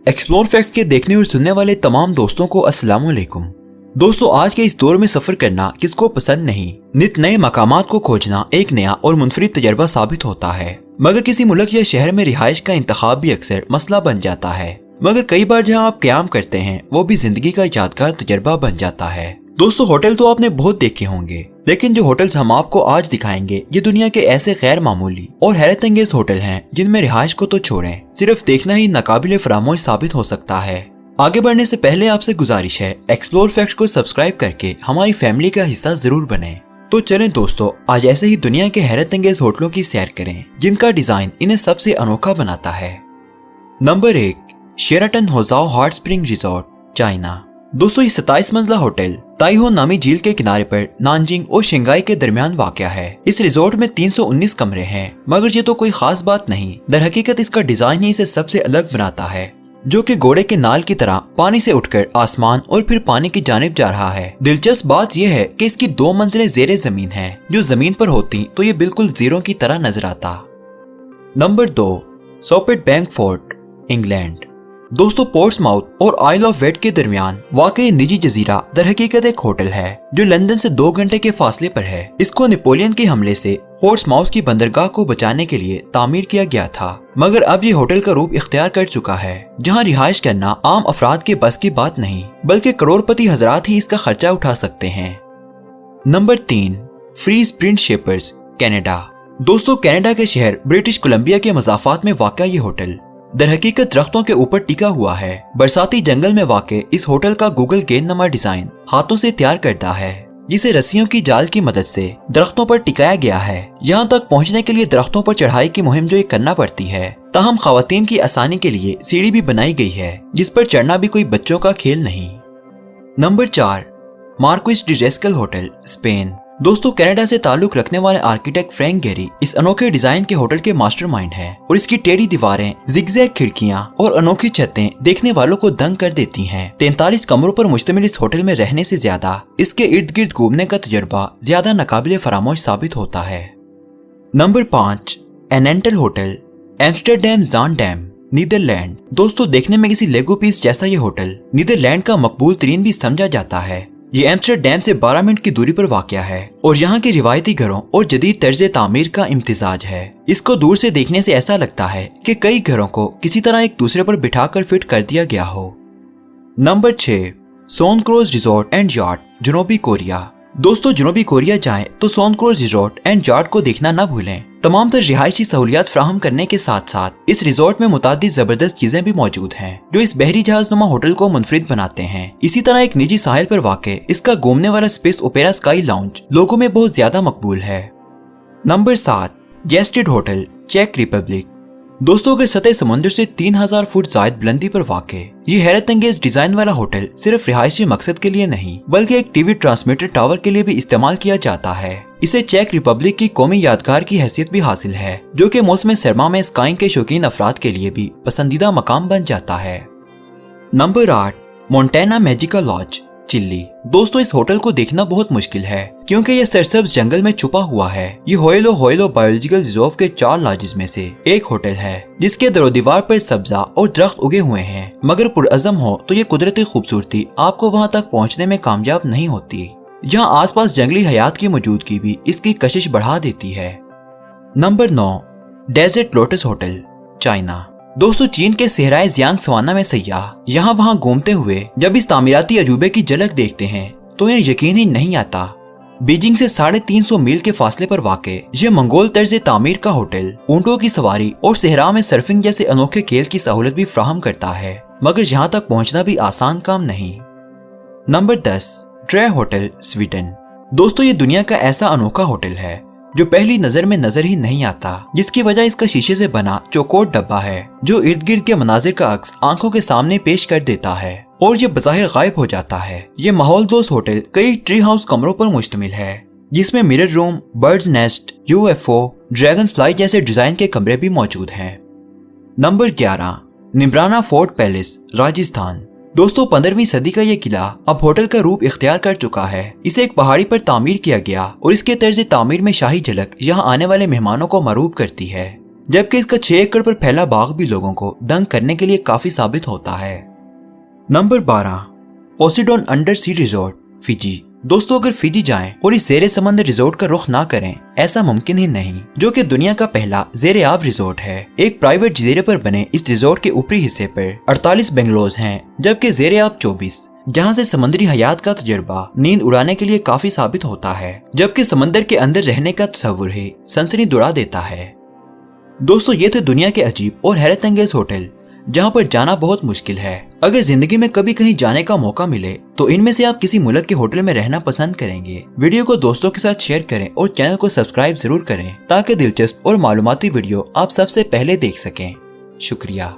Explore fact के देखने और सुनने वाले तमाम दोस्तों को अस्सलाम वालेकुम। दोस्तों, आज के इस दौर में सफर करना किसको पसंद नहीं। नित नए मकामात को खोजना एक नया और मुनफरिद तजर्बा साबित होता है, मगर किसी मुल्क या शहर में रिहाइश का इंतखाब भी अक्सर मसला बन जाता है। मगर कई बार जहां आप क़याम करते हैं वो भी जिंदगी का यादगार तजर्बा बन जाता है। दोस्तों, होटल तो आपने बहुत देखे होंगे, लेकिन जो होटल्स हम आपको आज दिखाएंगे ये दुनिया के ऐसे गैर मामूली और हैरत अंगेज होटल हैं जिनमें रिहाइश को तो छोड़ें, सिर्फ देखना ही नाकाबिले फरामोश साबित हो सकता है। आगे बढ़ने से पहले आपसे गुजारिश है, एक्सप्लोर फैक्ट को सब्सक्राइब करके हमारी फैमिली का हिस्सा जरूर बने। तो चलें दोस्तों, आज ऐसे ही दुनिया के हैरत अंगेज होटलों की सैर करें जिनका डिजाइन इन्हें सबसे अनोखा बनाता है। Number 1, Sheraton Huzhou hot spring resort, China. दोस्तों, ये 27 मंजिला होटल ताइहो नामी झील के किनारे पर नानजिंग और शंघाई के दरमियान वाक़या है। इस रिजॉर्ट में 319 कमरे हैं, मगर ये तो कोई खास बात नहीं। दर हकीकत इसका डिजाइन ही इसे सबसे अलग बनाता है, जो कि घोड़े के नाल की तरह पानी से उठकर आसमान और फिर पानी की जानिब जा रहा है। दिलचस्प बात यह है कि इसकी 2 मंजिलें ज़ेरे जमीन हैं, जो जमीन पर होती तो ये बिल्कुल जीरो की तरह नजर आता। Number 2, Spitbank fort, England. दोस्तों, पोर्ट्समाउथ और आइल ऑफ वेट के दरमियान वाकई निजी जजीरा दर हकीकत एक होटल है जो लंदन से 2 घंटे के फासले पर है। इसको नेपोलियन के हमले से पोर्ट्समाउथ की बंदरगाह को बचाने के लिए तामीर किया गया था, मगर अब ये होटल का रूप इख्तियार कर चुका है, जहां रिहाइश करना आम अफराद के बस की बात नहीं, बल्कि करोड़पति हजरात ही इसका खर्चा उठा सकते हैं। नंबर 3, फ्रीज प्रिंस शेपर्स, कनाडा। दोस्तों, कनाडा के शहर ब्रिटिश कोलंबिया के मज़ाफ़ात में वाक़ा ये होटल दर हकीकत दरख्तों के ऊपर टिका हुआ है। बरसाती जंगल में वाक़े इस होटल का गूगल गेंदनुमा डिजाइन हाथों से तैयार करता है, जिसे रस्सियों की जाल की मदद से दरख्तों पर टिकाया गया है। यहाँ तक पहुँचने के लिए दरख्तों पर चढ़ाई की मुहिम जो ये करना पड़ती है, ताहम खवातीन की आसानी के लिए सीढ़ी भी बनाई गई है, जिस पर चढ़ना भी कोई बच्चों का खेल नहीं। Number 4, Marquis de Riscal hotel, Spain. दोस्तों, कनाडा से ताल्लुक रखने वाले आर्किटेक्ट फ्रैंक गेरी इस अनोखे डिजाइन के होटल के मास्टरमाइंड हैं, और इसकी टेढ़ी दीवारें, जिगजैग खिड़कियां और अनोखी छतें देखने वालों को दंग कर देती हैं। 43 कमरों पर मुश्तमिल इस होटल में रहने से ज्यादा इसके इर्द गिर्द घूमने का तजर्बा ज्यादा नाकाबिले फरामोश साबित होता है। Number 5, Inntel hotel, Amsterdam Zaandam, Netherlands. दोस्तों, देखने में किसी लेगो पीस जैसा ये होटल नीदरलैंड का मकबूल तरीन भी समझा जाता है। ये एम्स्टरडैम से 12 मिनट की दूरी पर वाक़या है और यहाँ के रिवायती घरों और जदीद तर्ज तामीर का इम्तिजाज है। इसको दूर से देखने से ऐसा लगता है कि कई घरों को किसी तरह एक दूसरे पर बिठाकर फिट कर दिया गया हो। Number 6, Suncruise resort and yacht, जनूबी कोरिया। दोस्तों, जनूबी कोरिया जाएं तो सोनक्रोज रिजॉर्ट एंड याट को देखना न भूलें। तमाम तर रिहायशी सहूलियात फ्राहम करने के साथ साथ इस रिजॉर्ट में मुतादिद जबरदस्त चीजें भी मौजूद हैं, जो इस बहरी जहाजनुमा होटल को मुनफरिद बनाते हैं। इसी तरह एक निजी साहिल पर वाक़े इसका घूमने वाला स्पेस ओपेरा स्काई लाउंज लोगों में बहुत ज्यादा मकबूल है। नंबर 7, जेस्टेड होटल, चेक रिपब्लिक। दोस्तों, अगर सतह समुद्र से 3000 फुट जायद बुलंदी पर वाक़े ये हैरत अंगेज डिजाइन वाला होटल सिर्फ रिहायशी मकसद के लिए नहीं, बल्कि एक टीवी ट्रांसमीटर टावर के लिए भी इस्तेमाल किया जाता है। इसे चेक रिपब्लिक की कौमी यादगार की हैसियत भी हासिल है, जो कि मौसम सरमा में स्काइंग के शौकीन अफराद के लिए भी पसंदीदा मकाम बन जाता है। Number 8, Montana Magical Lodge, Chile. दोस्तों, इस होटल को देखना बहुत मुश्किल है क्योंकि ये सरसब्ज जंगल में छुपा हुआ है। ये होयलो बायोलॉजिकल रिजर्व के 4 लॉजेस में से एक होटल है, जिसके दरो दीवार पर सब्जा और दरख्त उगे हुए हैं, मगर पुरअज़म हो तो ये कुदरती खूबसूरती आपको वहाँ तक पहुँचने में कामयाब नहीं होती। यहाँ आसपास जंगली हयात की मौजूदगी भी इसकी कशिश बढ़ा देती है। Number 9, Desert Lotus hotel, China. दोस्तों, चीन के सहराए जियांग सवाना में सयाह यहाँ वहाँ घूमते हुए जब इस तामीराती अजूबे की झलक देखते हैं तो इन्हें यकीन ही नहीं आता। बीजिंग से 350 मील के फासले पर वाक़े ये मंगोल तर्ज तामीर का होटल ऊंटों की सवारी और सहरा में सर्फिंग जैसे अनोखे खेल की सहूलत भी फ्राहम करता है, मगर यहाँ तक पहुँचना भी आसान काम नहीं। Number 10, tray hotel, Sweden. दोस्तों, ये दुनिया का ऐसा अनोखा होटल है जो पहली नजर में नजर ही नहीं आता, जिसकी वजह इसका शीशे से बना चौकोर डब्बा है, जो इर्द गिर्द के मनाजिर का अक्स आंखों के सामने पेश कर देता है और ये बज़ाहिर गायब हो जाता है। ये माहौल दोस्त होटल कई ट्री हाउस कमरों पर मुश्तमिल है, जिसमें mirror room, birds nest, UFO, dragonfly जैसे डिजाइन के कमरे भी मौजूद हैं। Number 11, Neemrana fort palace, Rajasthan. दोस्तों, 15वीं सदी का ये किला अब होटल का रूप इख्तियार कर चुका है। इसे एक पहाड़ी पर तामीर किया गया और इसके तर्ज तामीर में शाही झलक यहाँ आने वाले मेहमानों को मरूब करती है। जबकि इसका 6 एकड़ पर फैला बाग भी लोगों को दंग करने के लिए काफी साबित होता है। नंबर 12, पोसीडोन अंडर सी रिजॉर्ट, फिजी। दोस्तों, अगर फिजी जाएं और इस ज़ेरे समंदर रिजॉर्ट का रुख ना करें, ऐसा मुमकिन ही नहीं, जो कि दुनिया का पहला ज़ेरे आब रिजॉर्ट है। एक प्राइवेट जजीरे पर बने इस रिजॉर्ट के ऊपरी हिस्से पर 48 बंगलोज हैं, जबकि ज़ेरे आब 24, जहां से समुद्री हयात का तजुर्बा नींद उड़ाने के लिए काफी साबित होता है, जबकि समंदर के अंदर रहने का तस्वुर ही सनसनी दुड़ा देता है। दोस्तों, ये थे दुनिया के अजीब और हैरत अंगेज होटल जहां पर जाना बहुत मुश्किल है। अगर जिंदगी में कभी कहीं जाने का मौका मिले तो इनमें से आप किसी मुल्क के होटल में रहना पसंद करेंगे। वीडियो को दोस्तों के साथ शेयर करें और चैनल को सब्सक्राइब जरूर करें ताकि दिलचस्प और मालूमाती वीडियो आप सबसे पहले देख सकें। शुक्रिया।